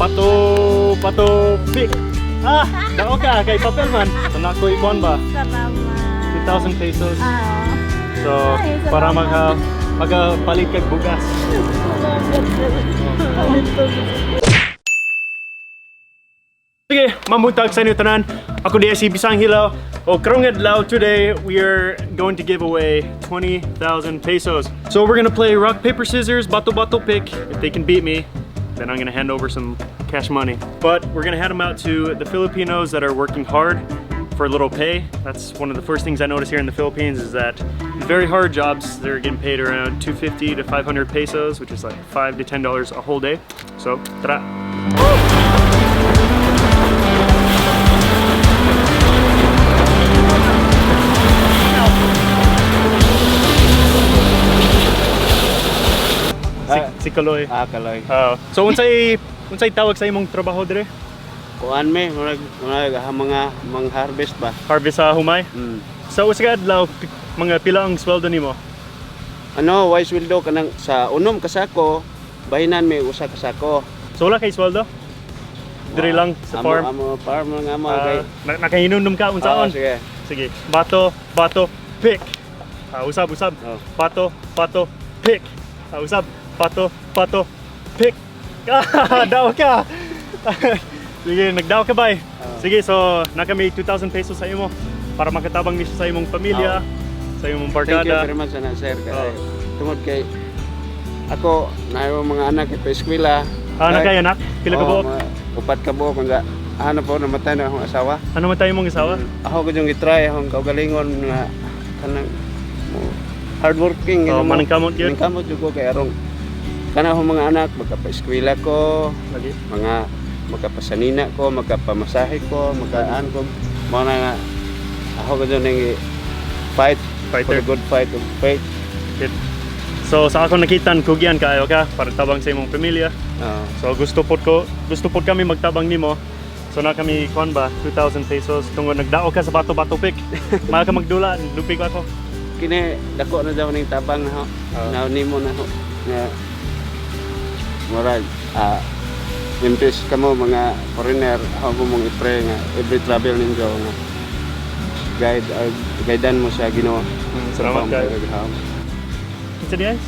pato pick. Dao ka kay papel man. So nako ikuan ba? Salamat. 2,000 pesos. So Ay, salamat. para magapalit kag bugas. Sige, mamutag sa inyo tanan. Ako di si Bisang Hilaw. O karong adlaw today, we are going to give away 20,000 pesos. So we're gonna play rock, paper, scissors, bato pick. If they can beat me, then I'm gonna hand over some cash money. But we're gonna hand them out to the Filipinos that are working hard for a little pay. That's one of the first things I notice here in the Philippines is that very hard jobs, they're getting paid around 250 to 500 pesos, which is like $5 to $10 a whole day. So, tara! Si Kaloy. Kaloy. So unsay tawag sa imong trabaho dire? Kuan me, mga harvest ba? Harvest sa humay. Mm. Sa usa ka adlaw mga pila ang sweldo nimo? Ano, why sweldo kanang sa unom kasako, bahinan may usa kasako. So wala kay sweldo? Dire lang sa farm. Amo farm lang amo kay. Nakahinumdum ka unsaon? Sige. Sige. Bato, pick. Usab. Oh. Bato, pick. Usab. Bato, pick. Daw ka. Sige, nagdaw ka ba? Sige, so naka may 2,000 pesos sa imo para makatabang ni sa imong pamilya, sa imong Thank you barkada. very much na sir kay tungod kay ako nayo mga anak kay eskwela. Kay anak? Pila ka buok? Upat ka buok nga ano po namatay na akong asawa. Ano man tayo mong asawa? Ako ko yung gitry akong kaugalingon nga kanang hardworking. Maningkamot yun? Maningkamot yun ko kay arong kana akong mga anak magkapa-eskwela ko, Lagi. mga magkapasanina ko, magkapamasahe ko, magkaan ko. Mga nga ako ko dyan fight for Fighter. the good fight of faith. So sa ako nakitan kugyan kaayo ka para tabang sa imong pamilya. So gusto pod kami magtabang nimo. So na kami kuan ba 2,000 pesos tungod nagdao ka sa bato pick. Mahal ka magdula, lupig ako. Kini dako na daw ning tabang na ho. Na nimo na ho. Nga murag impis kamo mga foreigner ako mong i-pray nga every travel ninyo nga guidean mo sa Ginoo. Salamat kayo. Isa diyan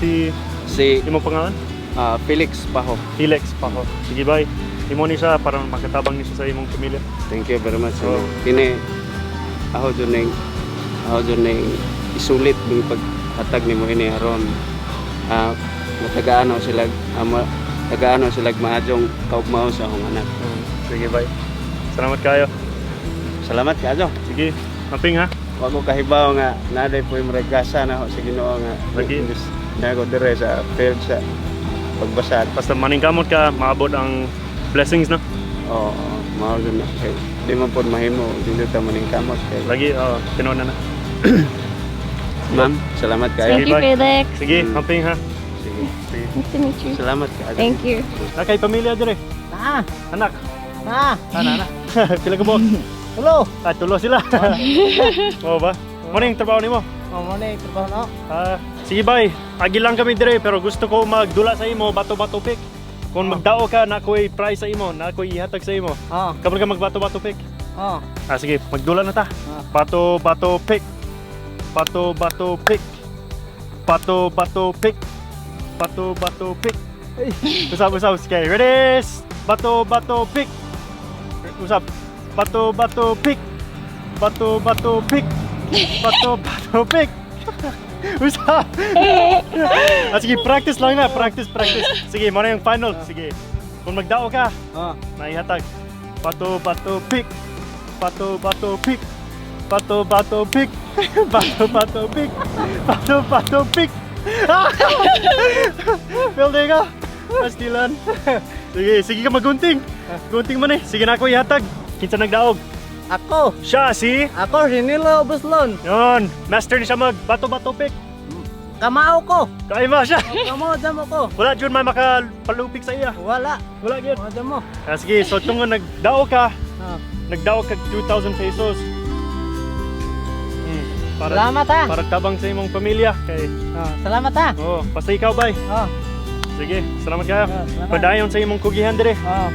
si imong pangalan? Felix Paho. Felix Paho. Sige bye. Imo ni siya para makatabang ni siya sa imong pamilya. Thank you very much. Kini ako dun ning isulit ng paghatag nimo ini aron matagaano sila maadjong kaugmao sa akong anak. Sige bye. Salamat kayo. Salamat kaayo. Sige, amping ha. Wa ko kahibaw nga naday po yung regasa na ho sa Ginoo nga Lagi. na ko dire sa field sa pagbasad. Basta maningkamot ka, maabot ang blessings na. Oo, mao gyud na kay di man pod mahimo dili ta maningkamot kay. Lagi, tinunan na. Ma'am, salamat kayo. Thank you, bye. Felix. Sige, amping ha. Sige. Sige. Nice to meet you. Salamat kaayo. Thank you. Nakay pamilya dire. Anak. Anak. Pila ka buok? Hello. Tulo sila. Oo ba? Morning trabaho nimo. Morning, trabaho na. Sige bye. Agi lang kami dire pero gusto ko magdula sa imo bato pick. Kung magdao ka na ako'y prize sa imo, na ako'y ihatag sa imo. Kapag ka magbato pick. Sige, magdula na ta. Bato pick. Bato pick. Bato pick. Bato pick. Usap. Okay, ready? Bato pick. Usap. Bato pick. Bato pick. Bato pick. Usap. Sige, practice lang na. Practice. Sige, mo na yung final. Sige. Kung magdao ka, naihatag. Bato pick. Bato pick. Bato pick. Bato pick. Bato pick. Building ka. Pastilan. Sige ka magunting. Gunting mo na. Sige na ako ihatag. Kinsa nagdaog? Ako. Siya si Nilo Buslon. Yon, master ni siya mag bato pick. Kamao ko. Kaima siya. Kamao damo ko. Wala jud man makapalupik sa iya. Wala. Wala gyud. Damo. Sige, so tungod nagdao ka. Nagdao ka 2,000 pesos. Salamat ha. Para tabang sa imong pamilya kay Salamat ha. basta ikaw bay. Sige, salamat kayo. salamat. Padayon sa imong kugihan dire. Oh.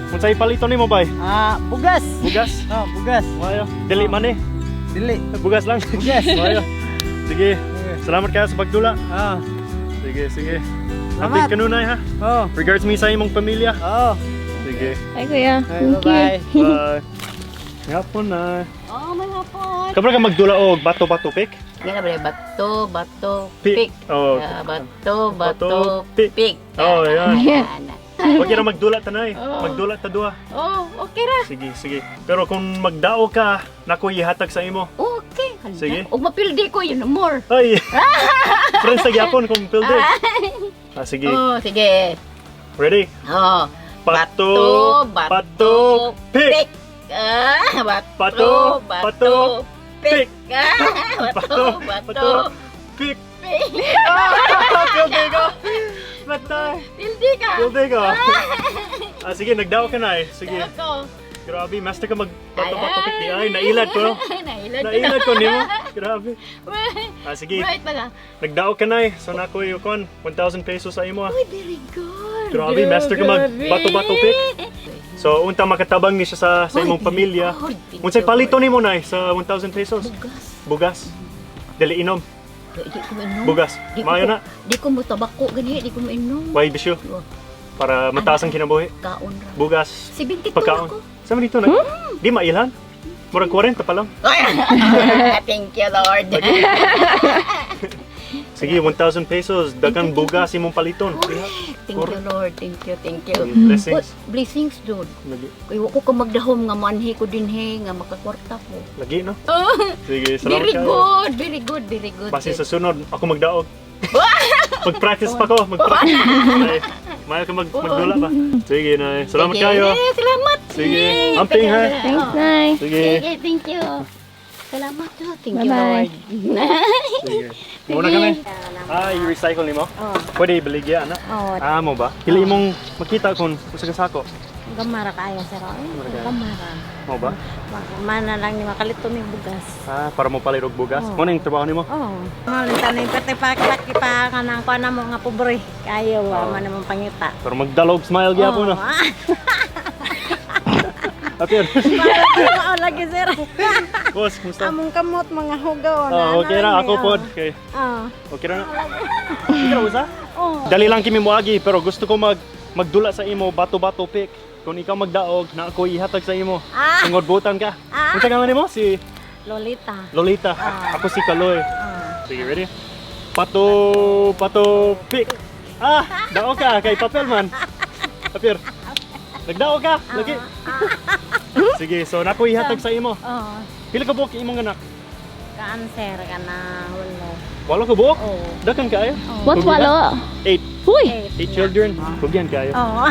Kung sa'yo palito ni mo bay? Bugas. Bugas? Oh, bugas. Mayo. Dili man eh. Dili. Bugas lang. Bugas. Mayo. Sige, salamat kayo sa pagdula. Oh. Sige, sige. Salamat. Update ka nunay ha. Oh. Regards me sa imong pamilya. Oh. Sige. Ay, kuya. Thank you. Bye. Bye. Ngapon na. Oh, may hapon. Kabra ka magdula og bato-bato pick? Yan na ba? Bato, Pick. pick. Oh. Bato, pick. Oh, yan. Yan. Huwag ka na magdula tanay. Oh. Magdula ta duha. Oh, okay ra. Sige, sige. Pero kung magdao ka, naku ihatag sa imo. Okay. Hala. Sige. Ug mapildi ko yun more. Ay! Friends sa gyapon kung pilde. Sige. Oh, sige. Ready? Oh. Pato, pato, pick! Bato, pato, pick! Bato, bato, pick! pick. Pilde ka! Matay! Pildi ka. Pilde ka! Sige, nagdao ka na eh. Sige. Ako. Grabe, master ka magbato-bato pick di ay. Nailad ko. Nailad ko. Nailad ko nimo. Grabe. Sige. Right pala. Nagdao ka na eh. So na ko yung 1,000 pesos sa imo. Uy, very good. Grabe, master ka magbato-bato pick. So, unta makatabang ni siya sa imong pamilya. Unsay palito nimo na sa 1,000 pesos? Bugas. Bugas. Dili inom. Di ko mainom. Bugas. Di ko- Maayo na. Di ko mo tabako gani, di ko mainom. Why bisyo? Para mataas ang kinabuhi. Kaon ra. Bugas. 72 Pagkaon. ako. Sama dito na. Di mailan. Murag 40 pa lang. Thank you, Lord. Sige, 1,000 pesos. Dagang bugas imong paliton. Thank you, Lord. Thank you, thank you. Blessings. What? Blessings, Lord. Kaya ko ka magdahom nga manhi ko din he, nga makakwarta ko. Lagi, no? Oh, Sige, salamat very kayo. good, very good, very good. Base sa sunod, ako magdaog. Mag-practice pa ko. Mag-practice. Maya ka magdula ba? Sige, Nay. Salamat Sige, kayo. Salamat. Sige. Yay, Amping, ha? tagal- Thanks, oh. Nay. Sige. Sige, thank you. Salamat to. Thank you, Bye-bye. Lord. Sige. Muna kami. I-recycle ni mo? Oh. Pwede ibaligya, ana? Oh, Mo ba? Pili mong makita kung sa kasako. Gamara kaya sir. Gamara. Mo ba? Mana lang ni makalito ni bugas. Para mo palirog bugas. Oh. Mo na yung trabaho ni mo? Oh. Malintan ni pati pakilaki pa kanang kuan mo nga pobre. Kayo Oh. man namang pangita. Pero magdalog smile gyapon no. Okay. Mao lagi sir. Boss, kumusta? Among kamot mga hugaw Okay ra ako pod. Okay. Oh. Okay ra na. Okay ra usa? Oh. Dali lang kimi moagi pero gusto ko magdula sa imo bato-bato pick. Kung ikaw magdaog na ako ihatag sa imo. Tungod butan ka. Unsa ka man nimo? Si Lolita. Lolita. Ako si Kaloy. Sige, ready? Pato pick. Dao ka kay papel man. Papir. Nagdao ka. Lagi. Sige, so nako ihatag sa imo. Oh. Pila ka buok imong anak? Cancer kana wala. Walo ka buok? Oh. Dakan kaayo? What walo? 8. Huy! 8 children. Kugyan kaayo. Oh.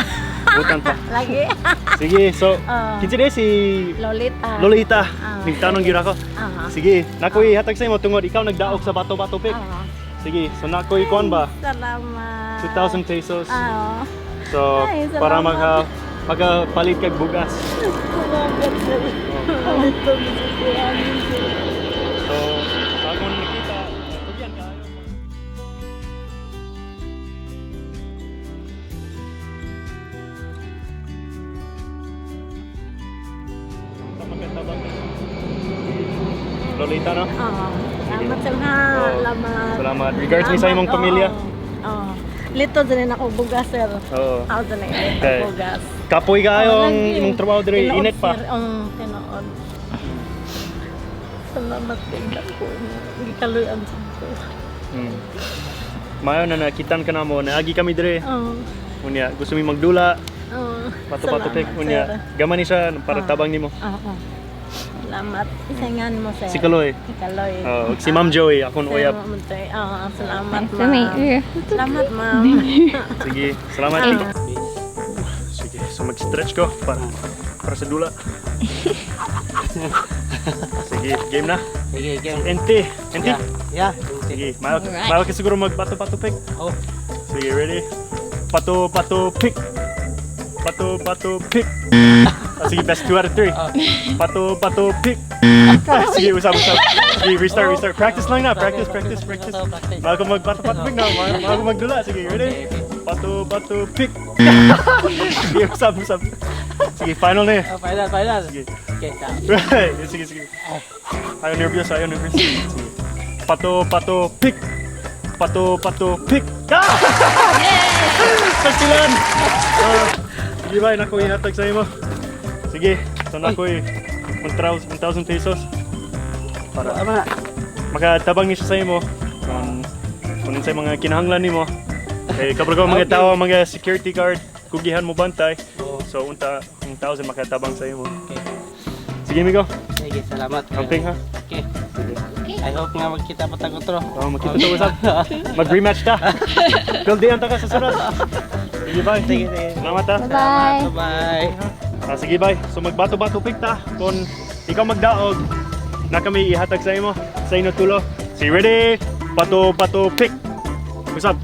Butan pa. Lagi. Sige, so Oh. kinsa day si Lolita. Lolita. Nagtanong gyud ako. Ah. Sige, nako ihatag sa imo tungod ikaw nagdaog sa bato-bato pick. Ah. Sige, so nako ikuan ba? Salamat. 2,000 pesos. Ah. So, Ay, salamat. para magpalit kag bugas. Salamat sir. So, akong nakita, kugyan kaayo. Sa magkatabang na. Lolita, no? Oo. Salamat sir ha. Oo. Salamat. Salamat. Regards ni sa imong Oo. pamilya. Oo. Lito din ako bugas sir. Oo. Ako din ako Okay. bugas. Kapoy kaayo ang lagi. imong trabaho dire, Tinuod, init pa. sir. Tinuod. Salamat kay ko. Hindi kaluyan sa ko. Mayo na nakitan ka na mo, naagi kami dire. Oo. Unya, gusto mi magdula, Oo. pato-pato Salamat, pick. sir. Unya, gaman ni siya para tabang nimo. Oo. Salamat. Isangan mo sir. Si Kaloy. Si Kaloy. Oh, si Ma'am Joey, akong Sir, uyab. Mamuntoy. Oo, salamat Sa may ma'am. ear. Salamat ma'am. Sige, salamat. Sige, so mag-stretch ko para sa dula. Sige, game na. Sige, game. Ente. Yeah. Sige, mahal ka siguro magbato-pato pick. Oh. Sige, ready? Pato-pato pick. Pato-pato pick. Sige, best 2 out of 3. Pato-pato pick. Sige, usap. Sige, restart. Practice lang na. Practice. Mahal ko magbato-pato pick na. Mahal ko magdula. Sige, ready? Bato, pick. Sige, usap. Sige, final na eh. Final. Sige. Okay, ka. Right, sige. Ayaw nervous. Sige. Pato, pick. Pato, pick. Pagsilan! Sige ba, naku, ihatag sa imo. Sige, so naku, 1,000 pesos. Para makatabang niya siya sa imo. Kung sa mga kinahanglan nimo. Eh, kapag ko mga tao, mga security guard, kugihan mo bantay. So, 1,000 makatabang sa imo. Okay. Sige, Migo. Sige, salamat. Camping ha. Okay. I hope nga magkita pa tayo utro. Magkita to usap. Mag-rematch ta. Pildihan ta ka sa sunod. Sige, bye. Sige. Salamat ha. Bye. Bye. Sige, bye. So, magbato-bato pick ta. Kung ikaw magdaog, na kami ihatag sa imo. Sa inyo tulo. Sige, ready? Pato, pick. Usap.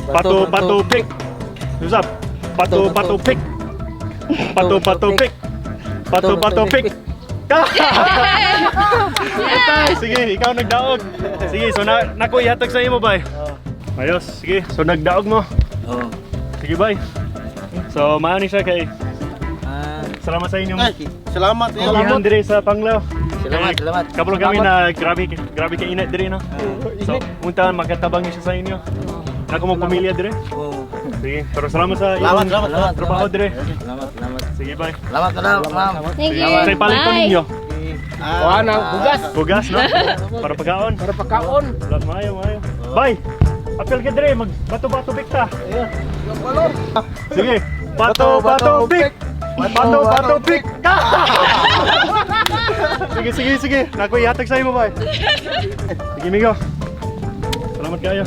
Pato, pick. Usap. Pato, pick. Pato, pick. Pato, pick. Sige, ikaw nagdaog. Sige, so naku ihatag sa imo, bay. Ayos, sige. So nagdaog mo. Sige, bay. So maani siya kay salamat sa inyong Salamat. kugihan diri sa Panglao. Salamat. Kapag kami na grabe ka init diri, no? So, unta makatabang siya sa inyo. Naku mo pamilya diri. Sige, pero salamat sa Salamat. trabaho diri. Salamat. Sige, bay. Salamat. Thank you. Say palito Bye. ninyo. Bugas. Bugas, no? Para pagkaon. Wala, maayo. Bay! Apel ka dre, magbato-bato pick ta. Sige, bato-bato pick! Bato-bato pick! Sige. Naku, ihatag sa'yo mo, bay. Sige, Migo. Salamat kayo.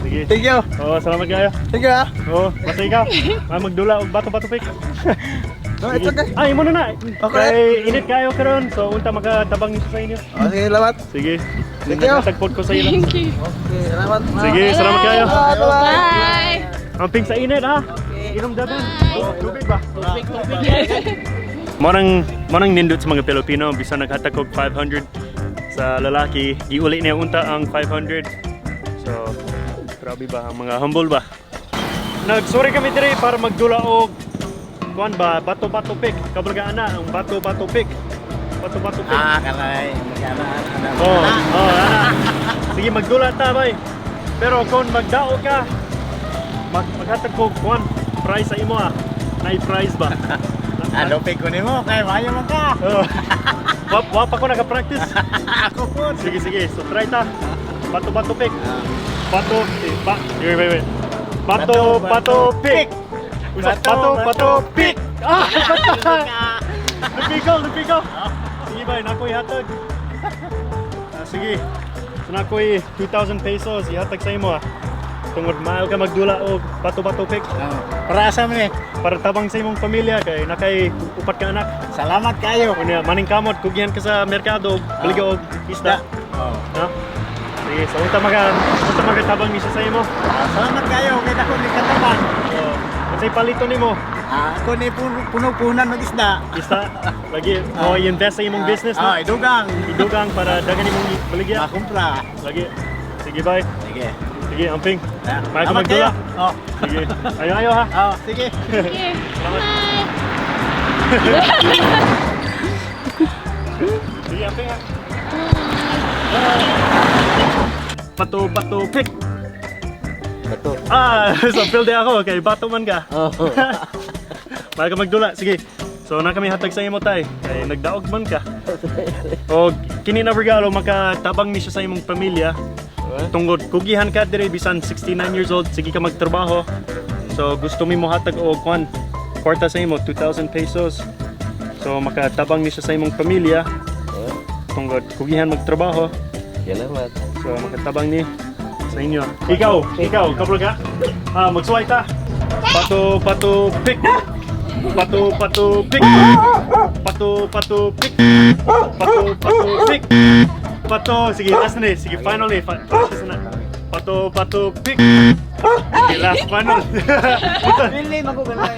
Sige. Thank you. Oo, salamat kayo. Thank you. Oo, basta ikaw. Magdula og bato-bato pick. No, it's okay. Ay, mo na. Okay. Kay init kayo karon, so unta makatabang niyo sa inyo. Sige, salamat. Sige. Thank you. Nagtagpod ko sa iyo. Okay, salamat. Sige, salamat kayo. Bye. Amping sa init ha. Inom dagan. Tubig ba? Tubig. Manang nindot sa mga Pilipino, bisa naghatag og 500 sa lalaki, iuli niya unta ang 500. So, grabe ba ang mga humble ba? Nagsuri kami dire para magdula og kuan ba, bato-bato pick. Kabalga ana ang bato-bato pick. Bato-bato pick. Kanay. Ana. Ana. Sige, magdula ta bay. Pero kung magdao ka, maghatag ko kuan prize sa imo ah. Nay prize ba? Pick ko nimo kay mayo man ka. Wapa ko naka-practice. Ako po. Sige. So try ta. Bato-bato pick. Wait. Bato-bato pick. Bato, pick! Lupigaw! Sige ba, nakoy hatag. Sige, so nakoy 2,000 pesos, ihatag sa imo ah. Tungod maayo ka magdula o bato-bato pick. Para sa man Para tabang sa imong pamilya, kay nakay upat ka anak. Salamat kayo. Kunya, maning kamot, kugihan ka sa merkado, baligaw og isda. Ha? Sige, so unta magatabang ni siya sa imo. Salamat kayo kay dako ni kataban. Say palito nimo. Ako ni puno-punan mag-isda. Isda, lagi mo i-invest sa imong business no? Idugang. Idugang para dagan imong baligya. Makumpra. Lagi. Sige, bye. Sige. Sige, amping. May ka Salamat magdula. kayo. Sige. Ayaw ha. Sige. Here. Salamat. Sige, amping ha. Bato, pick. Bato. So pilde ako. Okay, bato man ka. May ka magdula. Sige. So na kami hatag sa imo tay. Kay nagdaog man ka. O kini na regalo makatabang ni siya sa imong pamilya. Tungod kugihan ka dire bisan 69 years old, sige ka magtrabaho. So gusto mi mo hatag og kwan kwarta sa imo 2,000 pesos. So makatabang ni siya sa imong pamilya. Tungod kugihan magtrabaho. Salamat. So makatabang ni sa inyo. Ikaw, kapag ka? Magsuway ta. Pato, pick. Pato, pick. Pato, pick. Pick. Pato, sige, last na sige, final na practice na. Pato, pick. Sige, last, final. Pili magugalay.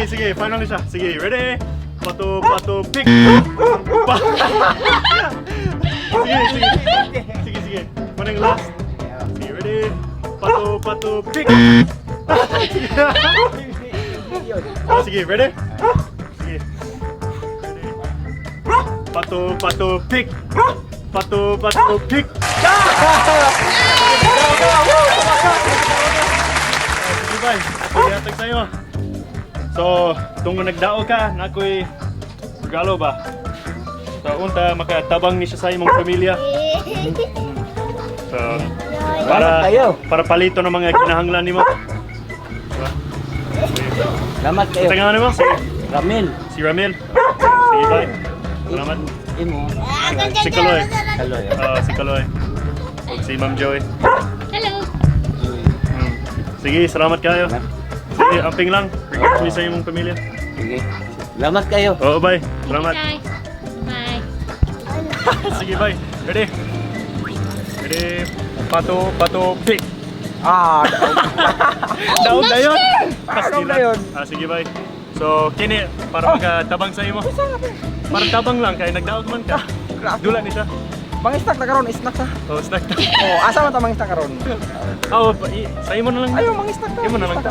Sige, final na siya. Sige, ready? Pato, pick. Sige. Manang last. Sige, ready? pato, pick! Sige, ready? Sige. Ready. Pato, pick! Pato, pick! Sige ba, ako ihatag sa'yo. So, tungo nagdao ka, na ako'y regalo ba? So, unta, makatabang ni siya sa imong pamilya. So, para palito ng mga kinahanglan nimo. Salamat kayo. Sa nga mo? Ramil. Si Ramil. Sige, bye. Salamat. Imo. Si Kaloy. Kaloy. Si Kaloy. Ug si Ma'am Joy. Hello. Sige, salamat kayo. Sige, amping lang. Regards mo sa imong pamilya. Sige. Salamat kayo. Oo, bye. Salamat. Bye. Bye. Sige, bye. Ready? Ready? Pato, pick! Daon na yun! Daon na yun. Sige, bye. So, kini, para makatabang sa imo. Para tabang lang, kaya nagdaog man ka. Dula ni siya. Mang-snack na karon, snack ta. Oh, snack ta. Oh, asa man ta mang-snack karon? Sa imo na lang. Ayaw mang-snack ta. Imo na lang ta.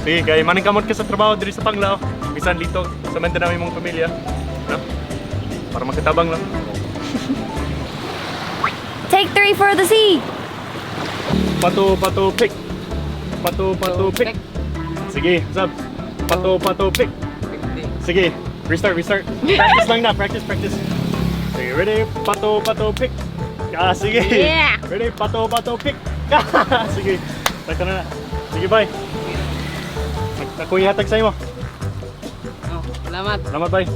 Sige, kaya maning kamot ka sa trabaho diri sa Panglao. Bisan dito sa Mindanao imong pamilya. No? Para makatabang lang. Take 3 for the sea. Pato, pick. Pato, pick. Sige, sab. Pato, pick. Sige, restart. Practice lang na, practice. Sige, ready? Pato, pick. Sige. Yeah. Ready? Pato, pick. Sige. Tagka na. Sige, bye. Ako ihatag sa'yo mo. Salamat. Salamat, bye.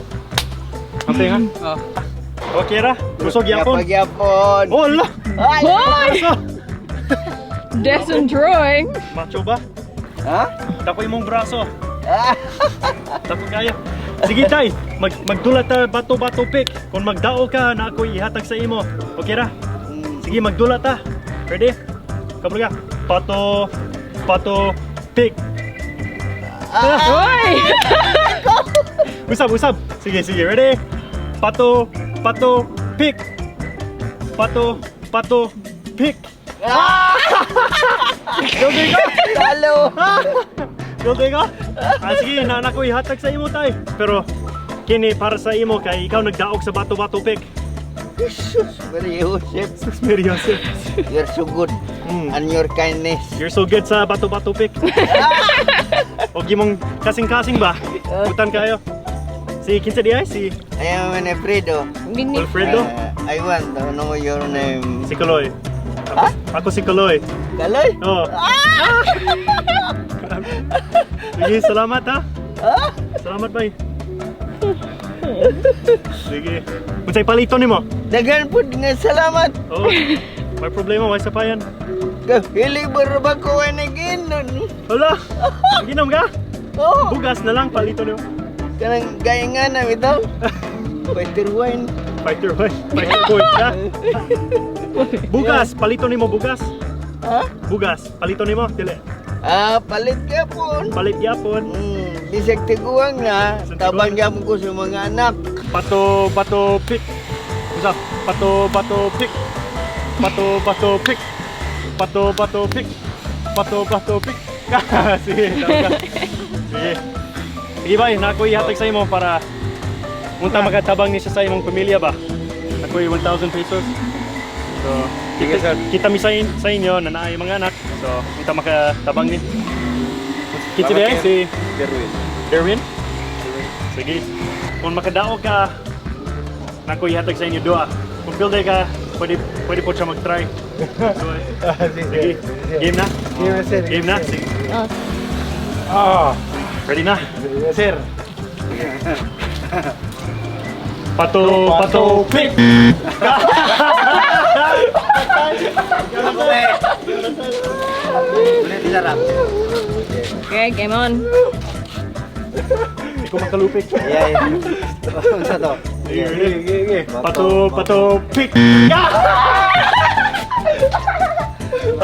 Amping ha? Oh. Okay ra? Kusog yapon. Yapon. Oh, ala! Hoy! Desmond drawing. Macho ba? Ha? Dako imong braso. Dako kaya. Sige tay, magdulat ta bato pick. Kung magdao ka na ako ihatag sa imo. Okay ra? Sige magdulat ta. Ready? Kabalo ka. Pato pick. Hoy! Usab. Sige, ready? Pato pick. Pato pick. Gogi ka? Talo. Gogi ka? Sige, na ko ihatag sa imo tay. Pero kini para sa imo kay ikaw nagdaog sa bato pick. Very Joseph. Seryoso. You're so good. And your kindness. You're so good sa bato pick. Og imong kasing-kasing ba? Utan kayo. Si kinsa di ay si I am Alfredo. Alfredo. I want to know your name. Si Kaloy. Ako si Kaloy. Kaloy? Oh. Sige, salamat ha. Salamat bay. Sige. Unsay palito nimo? Dagan po nga salamat. Oh. May problema way sa payan. Kahili ba ko ay naginon? Hala. Ginom ka? Oh. Bugas na lang palito nimo. Kanang gaya nga na ito. Fighter wine. Fighter boy ka. Bugas, palito nimo bugas. Ha? Bugas, palito nimo dili. Palit ka po. Palit yapon. Bisag tiguang na. Tabang gyapon ko sa mga anak. Pato pick. Usap. Pato pick. Pato pick. Pato pick. Pato pick. Sige, sige. Sige bay, na ako ihatag sa imo para unta makatabang ni siya sa imong pamilya ba. Ako 1,000 pesos. So, kita mi sa inyo na naay mga anak. So, unta makatabang ni. Kitsi di ay si Derwin. Sige. Kung makadao ka, na ako ihatag sa inyo doa. Kung pilday ka, pwede po siya mag-try. So, sige. Game na? Game na? Sige. Ready na? Sir. Pato pick! Ulit sarap. Okay, game on. Hindi ko makalupik. Yeah. Unsa to? Sige. Pato pick!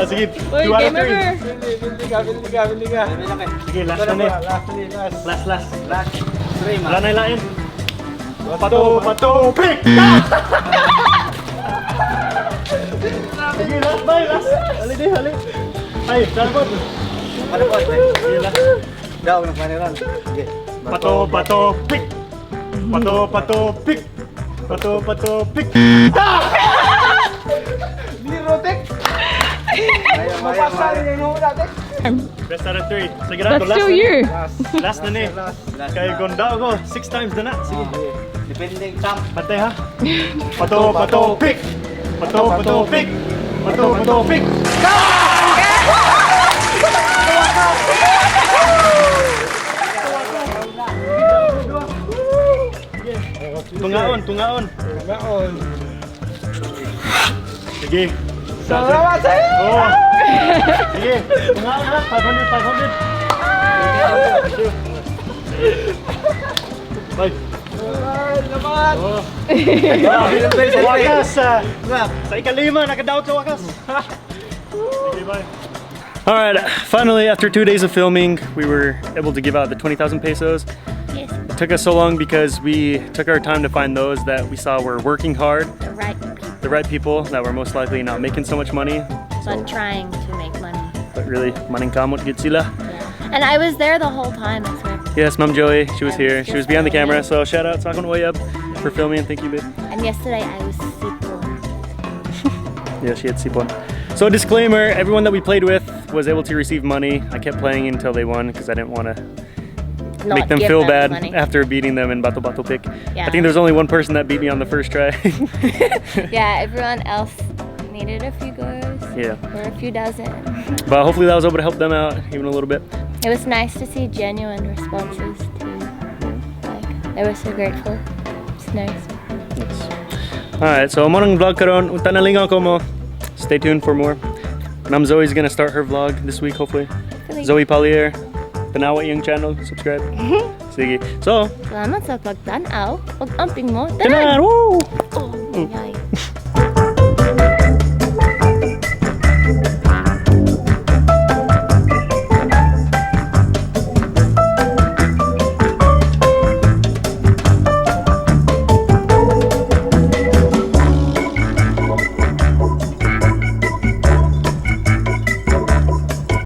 Sige, Uy, 2 out of game 3. over. Bili ka. Sige, last na net. Last. Wala na ilain. Pato pick! Sige, last bay, last. Hali di, hali. Ay, salpot. Sige, last. Daw ng paneran. Okay. Pato, pato, pick. Pato, pato, pick. Pato, pato, pick. Hindi rotek. Mapasa rin yung natin. Best out of 3. Sigurado, That's last still na ni. you. Last na ni. Kaya gonda ako, 6 times na na. Sige. Depende tam. Patay ha. Pato, pato, pick. Pato, pato, pick. Pato, pato, pick. Tungaon, tungaon. Gaon. Sige. Salamat sa iyo. Oh. Sige. Tungaon ha. 500, 500. Bye. Salamat. Oh. Wakas. Sa ikalima, nakadaot sa wakas. Okay, bye. Alright, finally after 2 days of filming, we were able to give out the 20,000 pesos. Yes, It took us so long because we took our time to find those that we saw were working hard, the right people, the right people that were most likely not making so much money, but trying to make money. but really maning kamot gid sila. And I was there the whole time, I swear. Yes, Ma'am Joey, she was here. She was behind the camera, so shout out Sakon Oyab for filming. Thank you, babe. And yesterday I was sipo. Yeah, she had sipon. So disclaimer, everyone that we played with was able to receive money. I kept playing until they won because I didn't want to Not make them give feel bad money. after beating them in Bato Bato Pick. Yeah. I think there's only one person that beat me on the first try. Yeah, everyone else needed a few goes. Yeah. Or a few dozen. But hopefully that was able to help them out even a little bit. It was nice to see genuine responses too. Like, they were so grateful. It's nice. Alright, so mo nang vlog karon. Unta na lingaw ko mo. Stay tuned for more. Ma'am Zoe's gonna start her vlog this week, hopefully. Zoe Polier. Tanawa iyong channel. Subscribe. Sige. So, Salamat sa pagtanaw. Pag-amping mo. tanan! Woo!